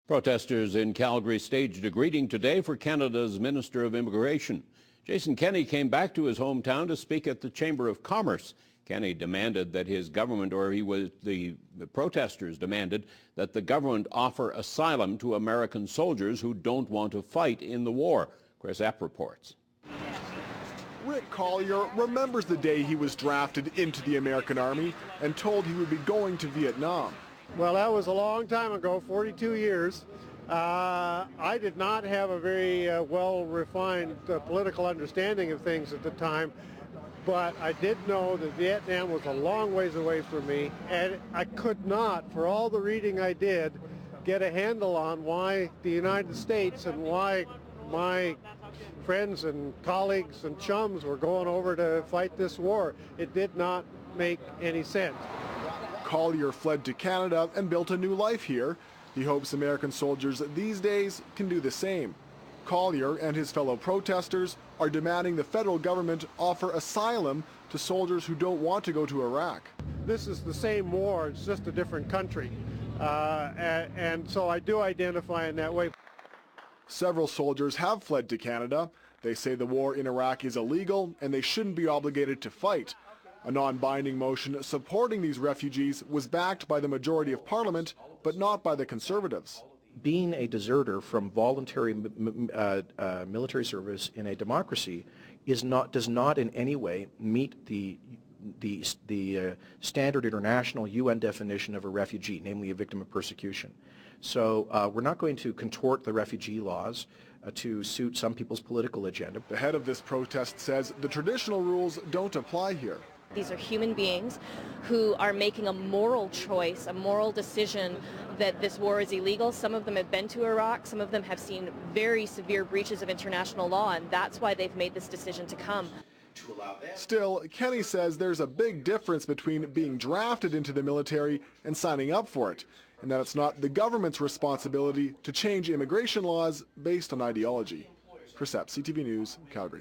Protesters in Calgary staged a greeting today for Canada's Minister of Immigration. Jason Kenney came back to his hometown to speak at the Chamber of Commerce. Kenney demanded that his government, the protesters demanded that the government offer asylum to American soldiers who don't want to fight in the war. Chris Epp reports. Rick Collier remembers the day he was drafted into the American Army and told he would be going to Vietnam. Well, that was a long time ago, 42 years. I did not have a very well-refined political understanding of things at the time, but I did know that Vietnam was a long ways away from me, and I could not, for all the reading I did, get a handle on why the United States and why my friends and colleagues and chums were going over to fight this war. It did not make any sense. Collier fled to Canada and built a new life here. He hopes American soldiers these days can do the same. Collier and his fellow protesters are demanding the federal government offer asylum to soldiers who don't want to go to Iraq. This is the same war, it's just a different country. And so I do identify in that way. Several soldiers have fled to Canada. They say the war in Iraq is illegal and they shouldn't be obligated to fight. A non-binding motion supporting these refugees was backed by the majority of Parliament, but not by the Conservatives. Being a deserter from voluntary military service in a democracy does not in any way meet the standard international UN definition of a refugee, namely a victim of persecution. So we're not going to contort the refugee laws to suit some people's political agenda. The head of this protest says the traditional rules don't apply here. These are human beings who are making a moral choice, a moral decision that this war is illegal. Some of them have been to Iraq. Some of them have seen very severe breaches of international law, and that's why they've made this decision to come. Still, Kenney says there's a big difference between being drafted into the military and signing up for it, and that it's not the government's responsibility to change immigration laws based on ideology. Chris Epp, CTV News, Calgary.